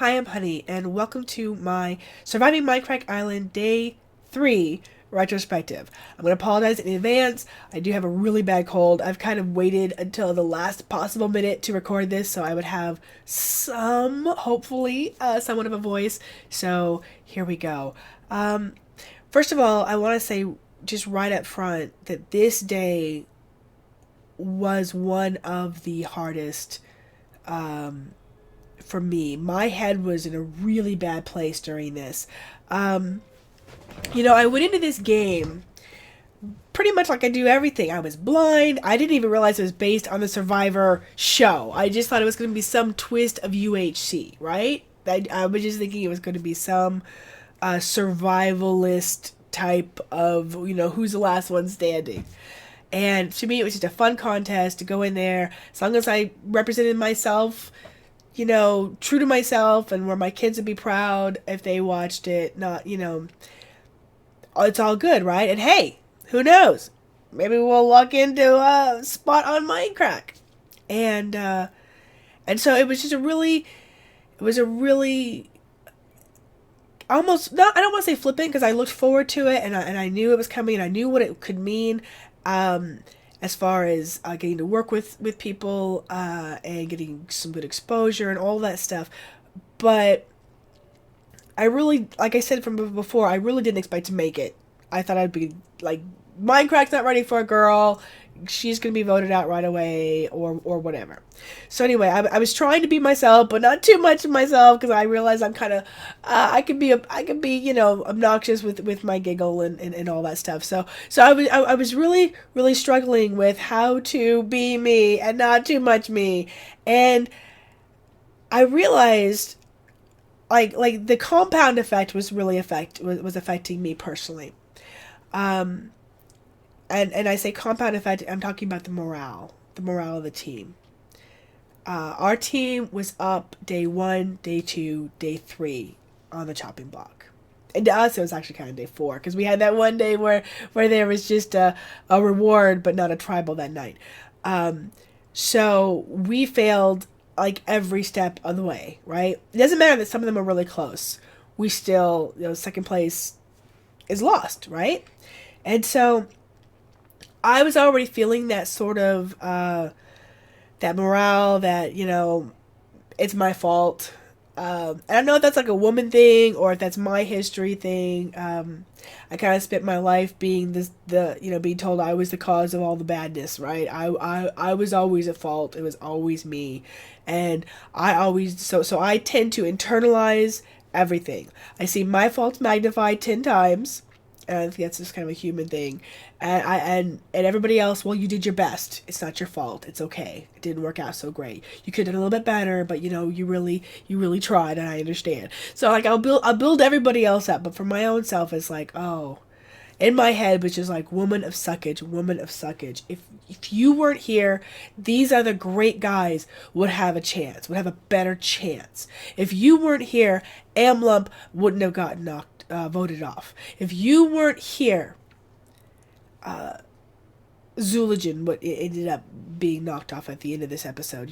Hi, I'm Honey, and welcome to my Surviving Mindcrack Island Day 3 retrospective. I'm going to apologize in advance. I do have a really bad cold. I've kind of waited until the last possible minute to record this so I would have hopefully, somewhat of a voice. So here we go. First of all, I want to say just right up front that this day was one of the hardest for me. My head was in a really bad place during this. I went into this game pretty much like I do everything. I was blind. I didn't even realize it was based on the Survivor show. I just thought it was going to be some twist of UHC, right? I was just thinking it was going to be some survivalist type of, who's the last one standing. And to me, it was just a fun contest to go in there. As long as I represented myself, true to myself, and where my kids would be proud if they watched it, not, it's all good, right? And hey, who knows? Maybe we'll luck into a spot on Mindcrack. And so it was just it was a really, almost, not, I don't want to say flippant, because I looked forward to it, and I knew it was coming, and I knew what it could mean, as far as getting to work with people, and getting some good exposure and all that stuff. But I really, like I said from before, I really didn't expect to make it. I thought I'd be like, Minecraft's not ready for a girl. She's going to be voted out right away, or whatever. So anyway, I was trying to be myself, but not too much of myself, because I realized I'm kind of, I could be, obnoxious with my giggle and all that stuff. So I was really, really struggling with how to be me and not too much me. And I realized, like the compound effect was really was affecting me personally. And I say compound effect, I'm talking about the morale of the team. Our team was up day 1, day 2, day 3 on the chopping block. And to us, it was actually kind of day 4, because we had that one day where there was just a reward, but not a tribal that night. So we failed like every step of the way, right? It doesn't matter that some of them are really close. We still, second place is lost, right? And so I was already feeling that sort of, that morale that, it's my fault. I don't know if that's like a woman thing or if that's my history thing. I kind of spent my life being being told I was the cause of all the badness, right? I was always at fault. It was always me. And I always, so I tend to internalize everything. I see my faults magnified 10 times. And I think that's just kind of a human thing. And everybody else, well, you did your best. It's not your fault. It's okay. It didn't work out so great. You could have done a little bit better, but you really tried, and I understand. So like I'll build everybody else up, but for my own self, it's like, oh, in my head, which is like woman of suckage. If you weren't here, these other great guys would have a chance, would have a better chance. If you weren't here, Amlump wouldn't have gotten voted off. If you weren't here, Zoologen ended up being knocked off at the end of this episode.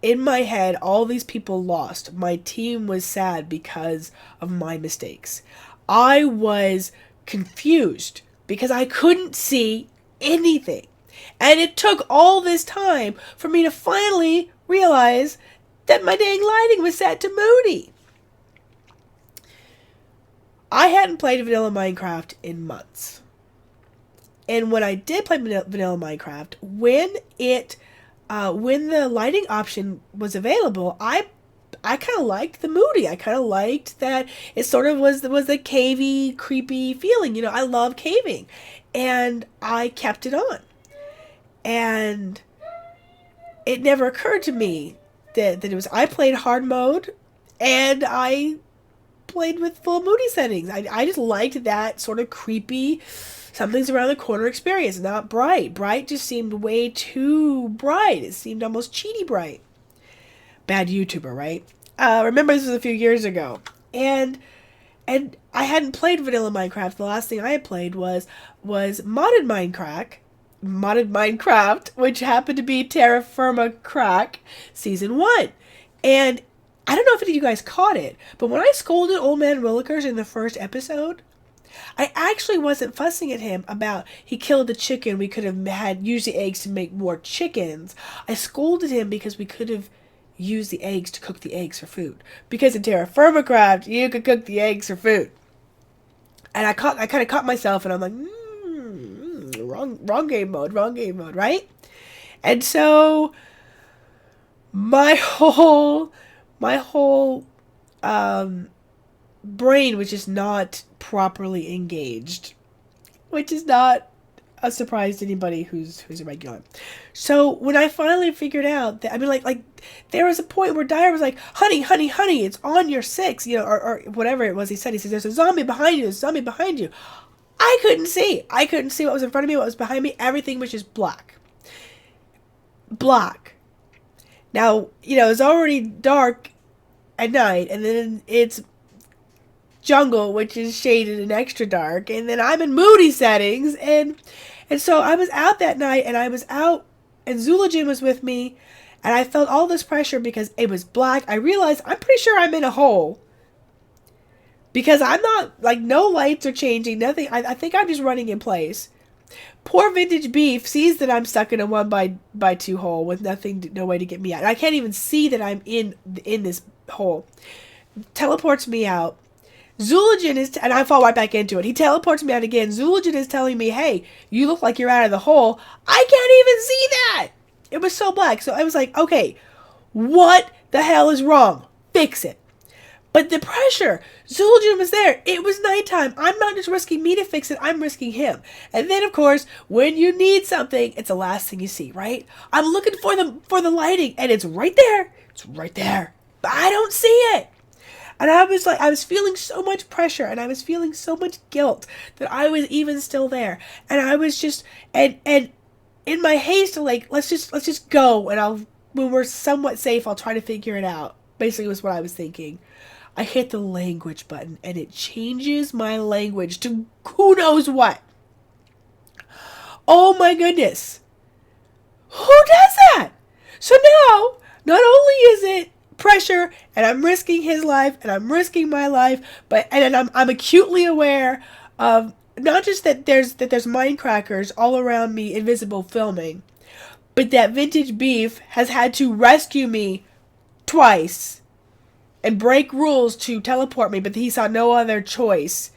In my head, all these people lost. My team was sad because of my mistakes. I was confused because I couldn't see anything. And it took all this time for me to finally realize that my dang lighting was set to moody. I hadn't played vanilla Minecraft in months. And when I did play vanilla Minecraft, when the lighting option was available, I kind of liked the moody. I kind of liked that it sort of was a cavey, creepy feeling. I love caving. And I kept it on. And it never occurred to me that it was, I played hard mode, and I played with full moody settings. I just liked that sort of creepy, something's around the corner experience, not bright. Bright just seemed way too bright. It seemed almost cheaty bright. Bad YouTuber, right? Remember, this was a few years ago. And I hadn't played vanilla Minecraft. The last thing I had played was modded Minecraft, which happened to be Terra Firma Crack Season 1. And I don't know if any of you guys caught it, but when I scolded Old Man Willikers in the first episode, I actually wasn't fussing at him about he killed the chicken. We could have had used the eggs to make more chickens. I scolded him because we could have used the eggs to cook the eggs for food. Because in Terra Firma Craft, you could cook the eggs for food. And I kind of caught myself, and I'm like, wrong game mode, right? And so my whole brain was just not properly engaged, which is not a surprise to anybody who's a regular. So when I finally figured out that, I mean, like there was a point where Dyer was like, honey, it's on your 6, or whatever it was he said. He says, there's a zombie behind you. I couldn't see what was in front of me, what was behind me. Everything was just black. Now, it's already dark at night, and then it's jungle, which is shaded and extra dark, and then I'm in moody settings, and so I was out that night, and and Zulajin was with me, and I felt all this pressure because it was black. I realized I'm pretty sure I'm in a hole, because I'm not, like, no lights are changing, nothing. I think I'm just running in place. Poor Vintage Beef sees that I'm stuck in a 1x2 hole with no way to get me out. I can't even see that I'm in this hole. Teleports me out. Zulajin and I fall right back into it. He teleports me out again. Zulajin is telling me, hey, you look like you're out of the hole. I can't even see that. It was so black. So I was like, okay, what the hell is wrong? Fix it. But the pressure, Zulajin was there. It was nighttime. I'm not just risking me to fix it. I'm risking him. And then, of course, when you need something, it's the last thing you see, right? I'm looking for the lighting, and it's right there. It's right there. But I don't see it. And I was feeling so much pressure, and I was feeling so much guilt that I was even still there. And I was just, and in my haste to, like, let's just go, and when we're somewhat safe, I'll try to figure it out. Basically was what I was thinking. I hit the language button, and it changes my language to who knows what. Oh my goodness. Who does that? So now, not only is it pressure, and I'm risking his life, and I'm risking my life, and I'm acutely aware of not just that there's mind crackers all around me, invisible filming, but that Vintage Beef has had to rescue me twice and break rules to teleport me, but he saw no other choice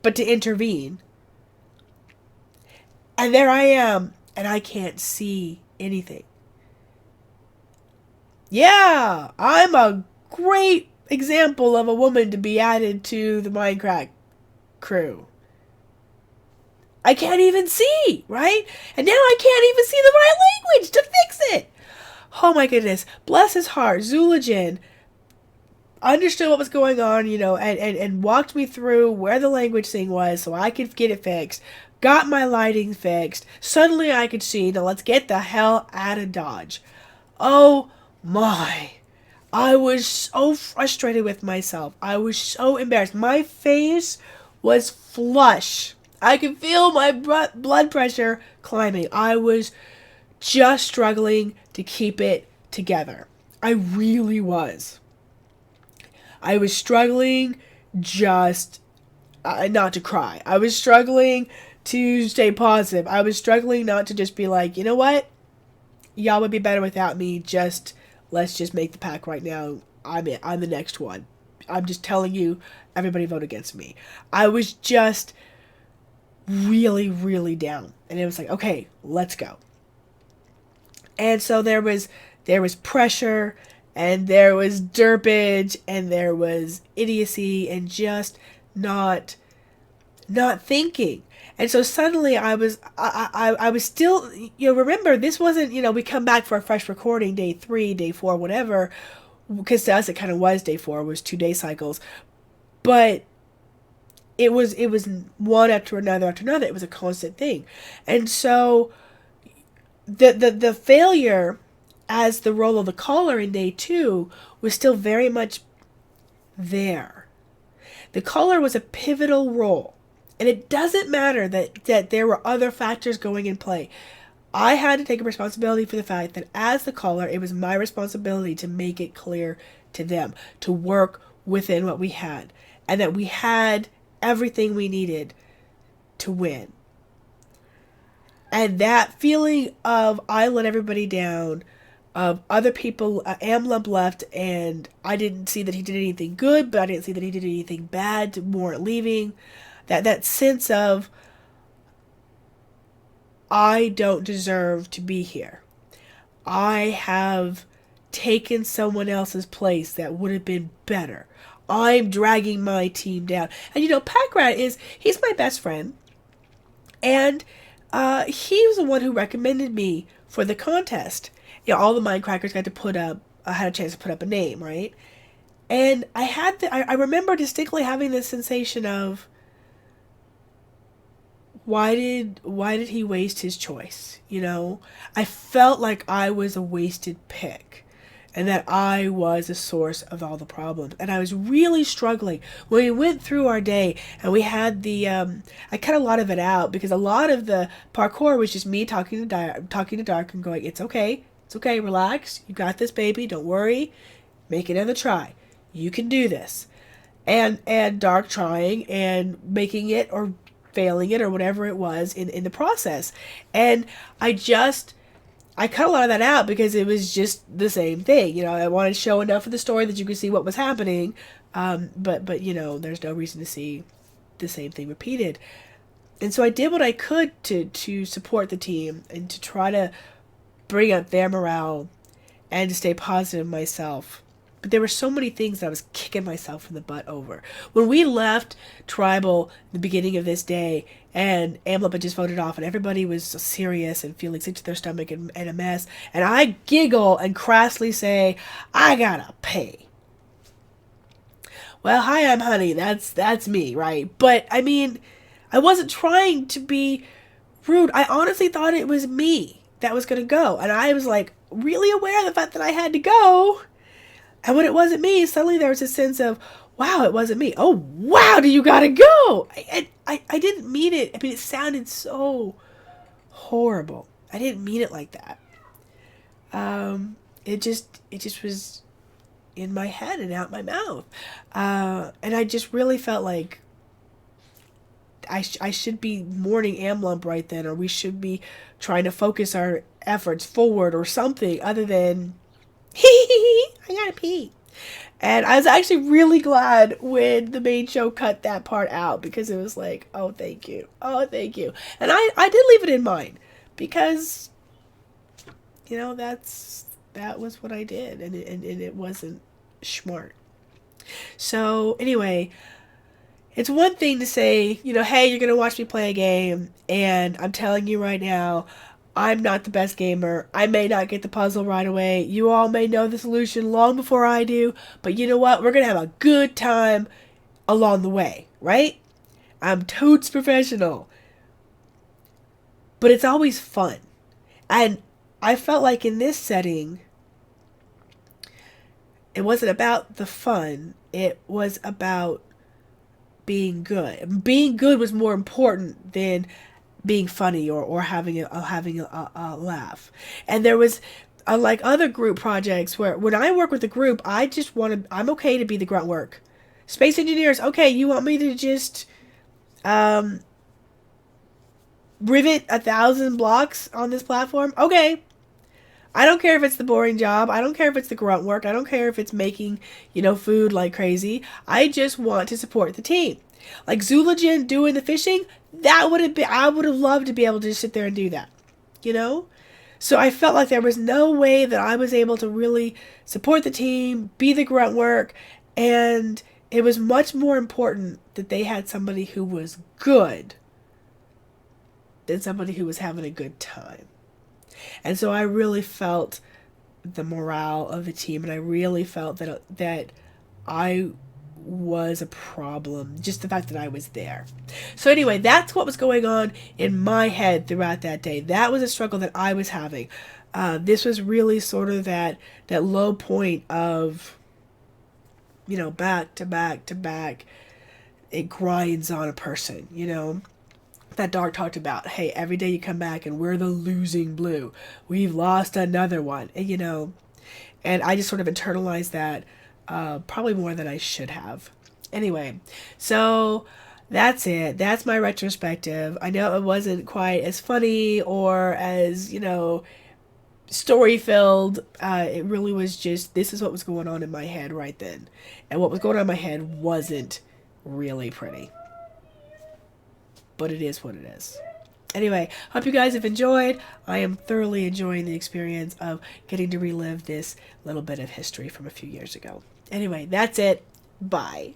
but to intervene. And there I am, and I can't see anything. Yeah, I'm a great example of a woman to be added to the Mindcrack crew. I can't even see, right? And now I can't even see the right language to fix it. Oh my goodness. Bless his heart. Zulajin understood what was going on, and walked me through where the language thing was so I could get it fixed. Got my lighting fixed. Suddenly I could see. Now let's get the hell out of Dodge. Oh my. I was so frustrated with myself. I was so embarrassed. My face was flush. I could feel my blood pressure climbing. I was just struggling to keep it together. I really was. I was struggling just not to cry. I was struggling to stay positive. I was struggling not to just be like, you know what? Y'all would be better without me. Let's just make the pack right now. I'm it. I'm the next one. I'm just telling you, everybody vote against me. I was just really, really down. And it was like, okay, let's go. And so there was pressure, and there was derpage, and there was idiocy, and just not thinking. And so suddenly I was still, remember, this wasn't, we come back for a fresh recording, day 3, day 4, whatever, because to us it kind of was day 4, it was 2-day cycles, but it was one after another, it was a constant thing. And so the failure as the role of the caller in day 2 was still very much there. The caller was a pivotal role. And it doesn't matter that there were other factors going in play. I had to take responsibility for the fact that as the caller, it was my responsibility to make it clear to them to work within what we had, and that we had everything we needed to win. And that feeling of I let everybody down, of other people, Amlump left, and I didn't see that he did anything good, but I didn't see that he did anything bad to warrant leaving. That sense of I don't deserve to be here. I have taken someone else's place that would have been better. I'm dragging my team down. And Packrat he's my best friend. And he was the one who recommended me for the contest. All the Mindcrackers got to put up, I had a chance to put up a name, right? And I remember distinctly having this sensation of, why did he waste his choice? I felt like I was a wasted pick, and that I was a source of all the problems. And I was really struggling when we went through our day, and we had I cut a lot of it out because a lot of the parkour was just me talking to Dark and going, it's okay, relax, you got this, baby, don't worry, make another try, you can do this. And Dark trying and making it or failing it or whatever it was in the process. And I cut a lot of that out because it was just the same thing. I wanted to show enough of the story that you could see what was happening. But there's no reason to see the same thing repeated. And so I did what I could to support the team and to try to bring up their morale and to stay positive myself. But there were so many things that I was kicking myself in the butt over. When we left Tribal at the beginning of this day, and Amlip had just voted off, and everybody was serious and feeling sick to their stomach and a mess, and I giggle and crassly say, I gotta pay. Well, hi, I'm Honney. That's me, right? But, I mean, I wasn't trying to be rude. I honestly thought it was me that was gonna go. And I was, really aware of the fact that I had to go. And when it wasn't me, suddenly there was a sense of, wow, it wasn't me. Oh, wow, do you gotta go? I didn't mean it. I mean, it sounded so horrible. I didn't mean it like that. It just was in my head and out my mouth. And I just really felt like I should be mourning Amlump right then, or we should be trying to focus our efforts forward or something other than, I gotta pee. And I was actually really glad when the main show cut that part out, because it was like, oh, thank you. Oh, thank you. And I did leave it in mind because, that was what I did, and it wasn't smart. So anyway, it's one thing to say, hey, you're going to watch me play a game, and I'm telling you right now, I'm not the best gamer. I may not get the puzzle right away. You all may know the solution long before I do, but you know what? We're going to have a good time along the way, right? I'm toots professional. But it's always fun. And I felt like in this setting, it wasn't about the fun. It was about being good. Being good was more important than being funny or having a laugh. And there was, unlike other group projects, where when I work with a group, I'm okay to be the grunt work. Space engineers, okay, you want me to just rivet 1,000 blocks on this platform? Okay. I don't care if it's the boring job. I don't care if it's the grunt work. I don't care if it's making, food like crazy. I just want to support the team. Like Zoologen doing the fishing, I would have loved to be able to just sit there and do that, So I felt like there was no way that I was able to really support the team, be the grunt work, and it was much more important that they had somebody who was good than somebody who was having a good time. And so I really felt the morale of the team, and I really felt that I was a problem, just the fact that I was there. So anyway, that's what was going on in my head throughout that day. That was a struggle that I was having. This was really sort of that low point of, back to back to back. It grinds on a person, that Dark talked about. Hey, every day you come back and we're the losing blue. We've lost another one, and I just sort of internalized that. Probably more than I should have. Anyway, so that's it. That's my retrospective. I know it wasn't quite as funny or as, story filled. It really was just, this is what was going on in my head right then. And what was going on in my head wasn't really pretty. But it is what it is. Anyway, hope you guys have enjoyed. I am thoroughly enjoying the experience of getting to relive this little bit of history from a few years ago. Anyway, that's it. Bye.